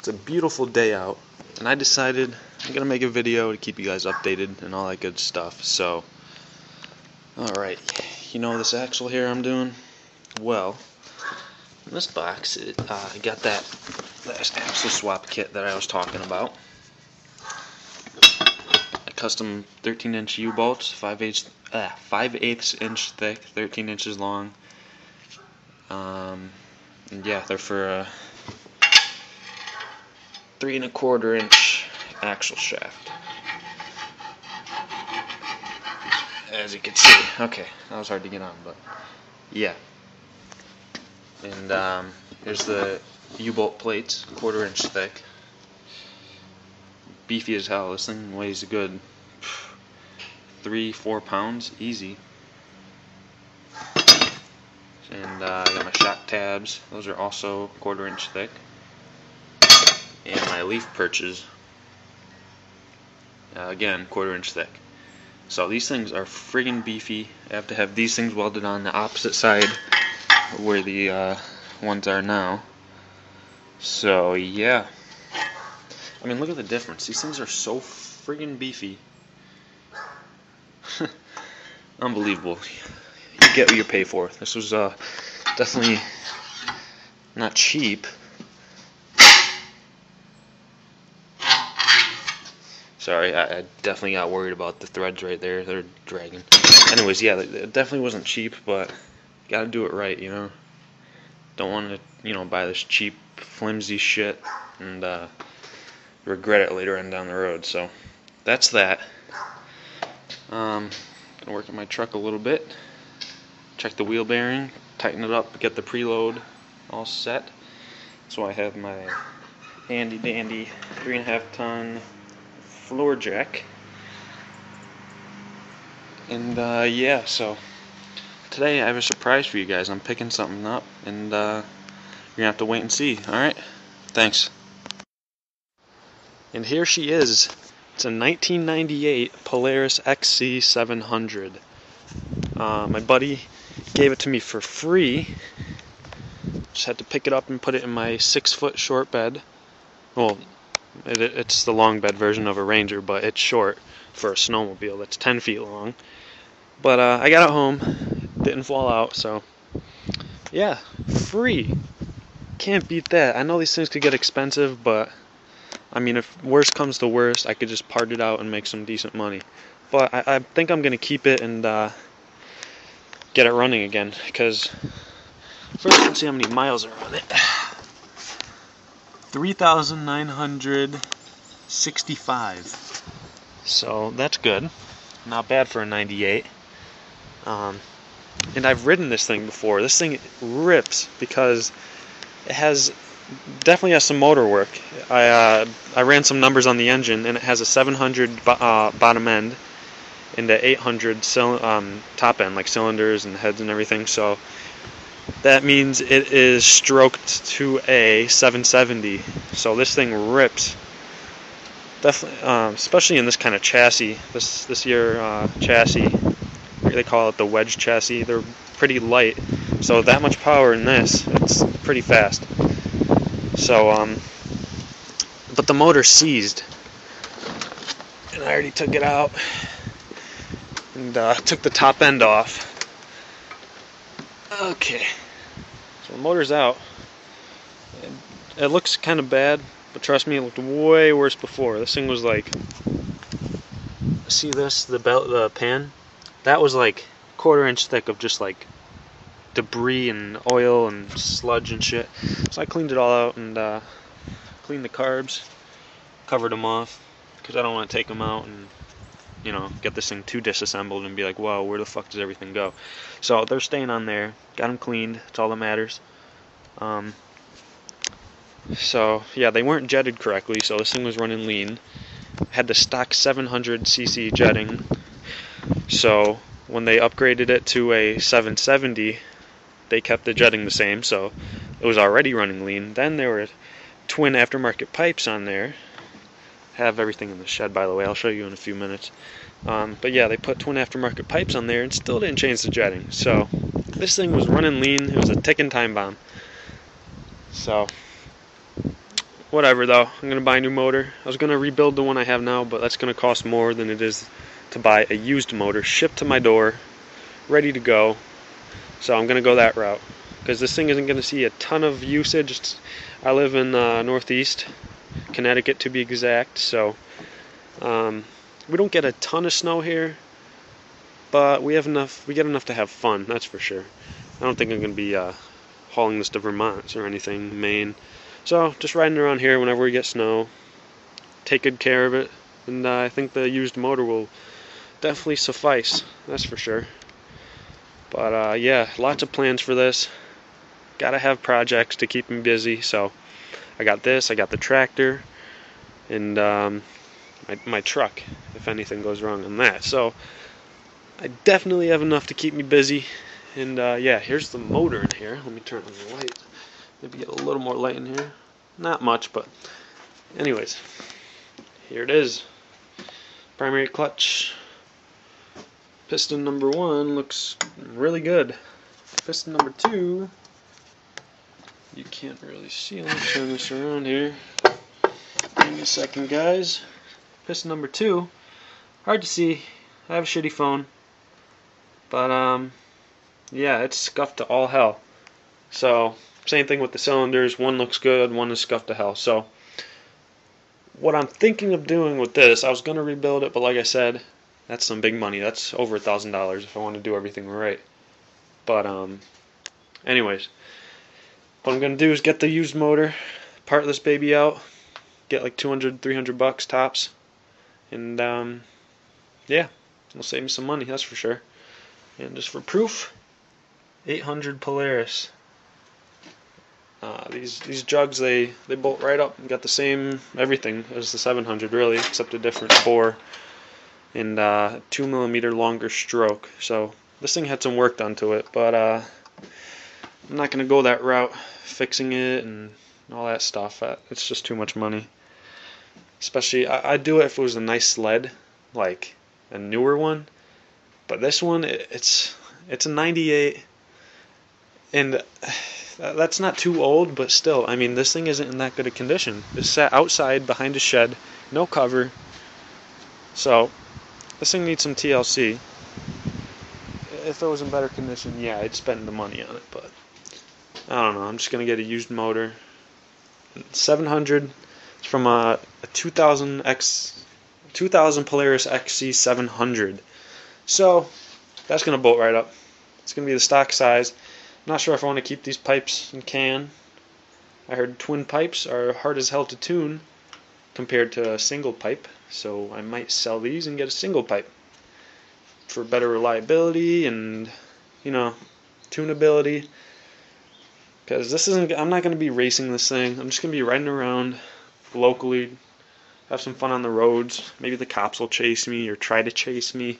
It's a beautiful day out, and I decided I'm gonna make a video to keep you guys updated and all that good stuff. So, alright, you know this axle here I'm doing? Well, in this box, I got that axle swap kit that I was talking about. A custom 13-inch U-bolts, 5/8 inch thick, 13 inches long. And yeah, they're for a 3 1/4 inch axle shaft. As you can see, okay, that was hard to get on, but yeah. And here's the U-bolt plates, 1/4 inch thick. Beefy as hell. This thing weighs a good 3-4 pounds, easy. And I got my shock tabs. Those are also 1/4 inch thick. And my leaf perches, again 1/4 inch thick. So these things are friggin' beefy. I have to have these things welded on the opposite side where the ones are now. So yeah, I mean, look at the difference. These things are so friggin' beefy. Unbelievable. You get what you pay for. This was definitely not cheap. Sorry, I definitely got worried about the threads right there. They're dragging. Anyways, yeah, it definitely wasn't cheap, but gotta do it right, you know. Don't want to, you know, buy this cheap, flimsy shit and regret it later on down the road. So that's that. Gonna work on my truck a little bit. Check the wheel bearing, tighten it up, get the preload all set. So I have my handy dandy 3.5 ton floor jack. And yeah, so today I have a surprise for you guys. I'm picking something up, and you're gonna have to wait and see. Alright? Thanks. And here she is. It's a 1998 Polaris XC700. My buddy gave it to me for free. Just had to pick it up and put it in my 6-foot short bed. Well, it's the long bed version of a Ranger, but it's short for a snowmobile that's 10 feet long. But I got it home, didn't fall out, so yeah, free. Can't beat that. I know these things could get expensive, but I mean, if worst comes to worst, I could just part it out and make some decent money. But I think I'm gonna keep it and get it running again, because first let's see how many miles are on it. 3,965. So that's good. Not bad for a 98. And I've ridden this thing before. This thing rips because it definitely has some motor work. I ran some numbers on the engine, and it has a 700 bottom end and a 800 top end, like cylinders and heads and everything. So that means it is stroked to a 770. So this thing rips. Definitely, especially in this kind of chassis. This year chassis, they call it the wedge chassis. They're pretty light, so that much power in this, it's pretty fast. So but the motor seized, and I already took it out and took the top end off. Okay, so the motor's out. It looks kind of bad, but trust me, it looked way worse before. This thing was like, see this, the pan? That was like 1/4 inch thick of just like debris and oil and sludge and shit. So I cleaned it all out and cleaned the carbs, covered them off, because I don't want to take them out and, you know, get this thing too disassembled and be like, wow, where the fuck does everything go? So they're staying on there. Got them cleaned. That's all that matters. So yeah, they weren't jetted correctly, so this thing was running lean. Had the stock 700cc jetting, so when they upgraded it to a 770, they kept the jetting the same, so it was already running lean. Then there were twin aftermarket pipes on there. Have everything in the shed, by the way. I'll show you in a few minutes. But yeah, they put twin aftermarket pipes on there and still didn't change the jetting. So this thing was running lean. It was a ticking time bomb. So whatever though. I'm gonna buy a new motor. I was gonna rebuild the one I have now, but that's gonna cost more than it is to buy a used motor shipped to my door, ready to go. So I'm gonna go that route because this thing isn't gonna see a ton of usage. I live in Northeast Connecticut to be exact, so we don't get a ton of snow here, but we have enough. We get enough to have fun. That's for sure. I don't think I'm gonna be hauling this to Vermont or anything, Maine. So just riding around here whenever we get snow, take good care of it, and I think the used motor will definitely suffice, that's for sure. But yeah, lots of plans for this. Gotta have projects to keep me busy, so I got this, I got the tractor, and my truck, if anything goes wrong on that. So I definitely have enough to keep me busy, and yeah, here's the motor in here. Let me turn on the light. Maybe get a little more light in here. Not much, but anyways, here it is. Primary clutch. Piston number 1 looks really good. Piston number 2, you can't really see. Let me turn this around here. Give me a second, guys. Piston number 2, hard to see. I have a shitty phone, but yeah, it's scuffed to all hell. So same thing with the cylinders. One looks good, one is scuffed to hell. So what I'm thinking of doing with this, I was going to rebuild it, but like I said, that's some big money. That's over $1,000 if I want to do everything right. But anyways, what I'm going to do is get the used motor, part this baby out, get like 200, 300 bucks tops, and yeah, it'll save me some money, that's for sure. And just for proof, 800 Polaris. These jugs, they bolt right up and got the same everything as the 700 really, except a different bore and 2mm longer stroke. So this thing had some work done to it, but I'm not going to go that route, fixing it and all that stuff. It's just too much money. Especially, I'd do it if it was a nice sled, like a newer one. But this one, it's a 98, and that's not too old, but still, I mean, this thing isn't in that good a condition. It's sat outside behind a shed, no cover. So this thing needs some TLC. If it was in better condition, yeah, I'd spend the money on it, but I don't know. I'm just gonna get a used motor. 700. It's from a 2000 Polaris XC 700. So that's gonna bolt right up. It's gonna be the stock size. I'm not sure if I want to keep these pipes in can. I heard twin pipes are hard as hell to tune compared to a single pipe, so I might sell these and get a single pipe for better reliability and, you know, tunability. Because this isn't, I'm not going to be racing this thing. I'm just going to be riding around locally, have some fun on the roads. Maybe the cops will chase me or try to chase me.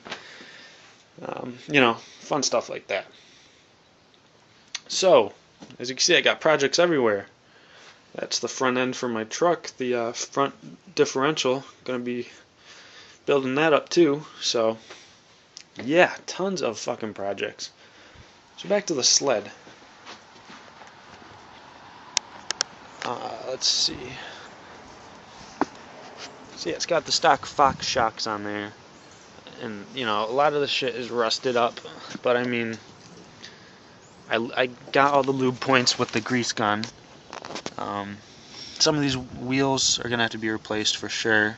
You know, fun stuff like that. So, as you can see, I got projects everywhere. That's the front end for my truck, the front differential. Gonna be building that up too. So, yeah, tons of fucking projects. So back to the sled. Let's see. See, it's got the stock Fox shocks on there, and you know, a lot of the shit is rusted up. But I mean, I got all the lube points with the grease gun. Some of these wheels are gonna have to be replaced for sure.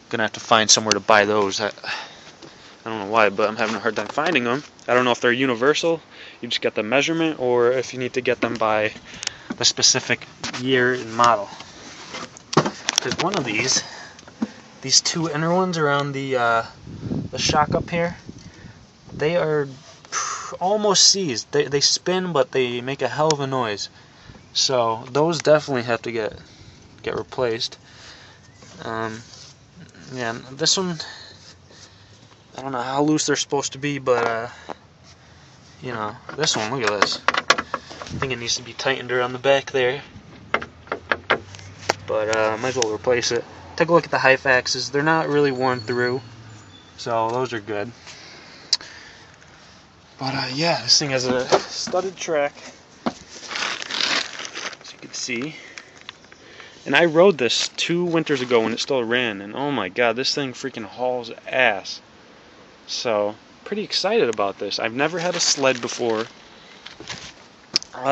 Gonna have to find somewhere to buy those. I don't know why, but I'm having a hard time finding them. I don't know if they're universal. You just get the measurement, or if you need to get them by the specific year and model. Because one of these two inner ones around the shock up here, they are almost seized. They spin, but they make a hell of a noise. So those definitely have to get replaced. Yeah, this one, I don't know how loose they're supposed to be, but you know, this one, look at this. I think it needs to be tightened around the back there. But might as well replace it. Take a look at the Hyfaxes. They're not really worn through, so those are good. But yeah, this thing has a studded track, as you can see. And I rode this 2 winters ago when it still ran, and oh my god, this thing freaking hauls ass. So, pretty excited about this. I've never had a sled before.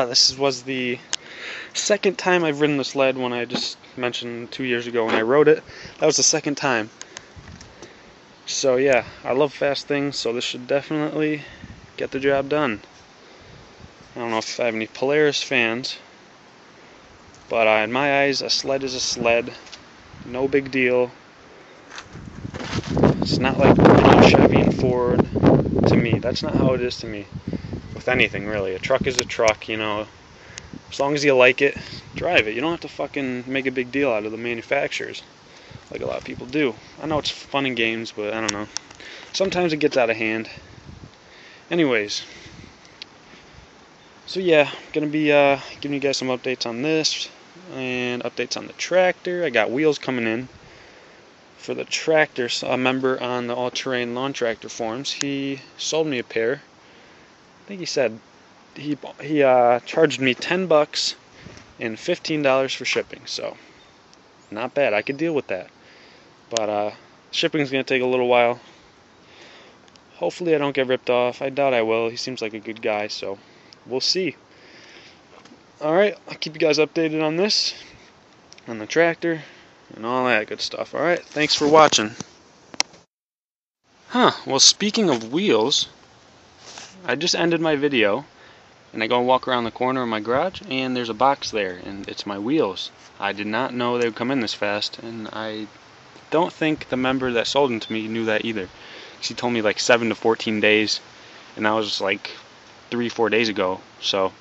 This was the second time I've ridden the sled. When I just mentioned 2 years ago when I rode it, that was the second time. So yeah, I love fast things, so this should definitely get the job done. I don't know if I have any Polaris fans, but in my eyes, a sled is a sled. No big deal. It's not like Chevy and Ford to me. That's not how it is to me. With anything, really. A truck is a truck, you know. As long as you like it, drive it. You don't have to fucking make a big deal out of the manufacturers, like a lot of people do. I know it's fun and games, but I don't know. Sometimes it gets out of hand. Anyways. So yeah, I'm going to be giving you guys some updates on this, and updates on the tractor. I got wheels coming in for the tractor. So a member on the all-terrain lawn tractor forums, he sold me a pair. I think he said he charged me $10 and $15 for shipping, so not bad. I could deal with that. But shipping's gonna take a little while. Hopefully I don't get ripped off. I doubt I will. He seems like a good guy, so we'll see. Alright, I'll keep you guys updated on this, on the tractor, and all that good stuff. Alright, thanks for watching. Well, speaking of wheels, I just ended my video, and I go and walk around the corner of my garage, and there's a box there, and it's my wheels. I did not know they would come in this fast, and I don't think the member that sold them to me knew that either. She told me like 7 to 14 days, and that was like 3-4 days ago, so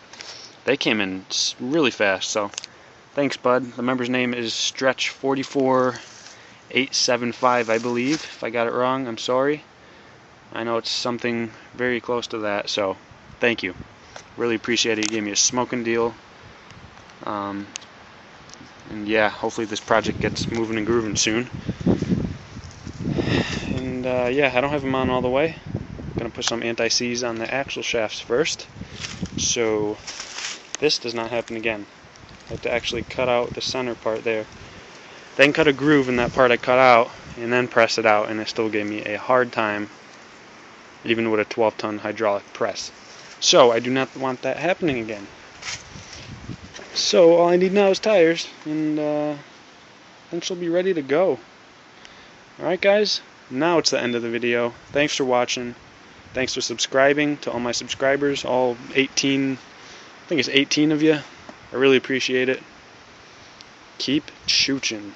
they came in really fast. So thanks, bud. The member's name is Stretch44875, I believe. If I got it wrong, I'm sorry. I know it's something very close to that, so thank you. Really appreciate it. You gave me a smoking deal. And yeah, hopefully this project gets moving and grooving soon. And yeah, I don't have them on all the way. I'm going to put some anti-seize on the axle shafts first, so this does not happen again. I have to actually cut out the center part there, then cut a groove in that part I cut out, and then press it out, and it still gave me a hard time, even with a 12-ton hydraulic press. So I do not want that happening again. So all I need now is tires, and then she'll be ready to go. Alright guys, now it's the end of the video. Thanks for watching. Thanks for subscribing to all my subscribers, all 18, I think it's 18 of you. I really appreciate it. Keep chooching.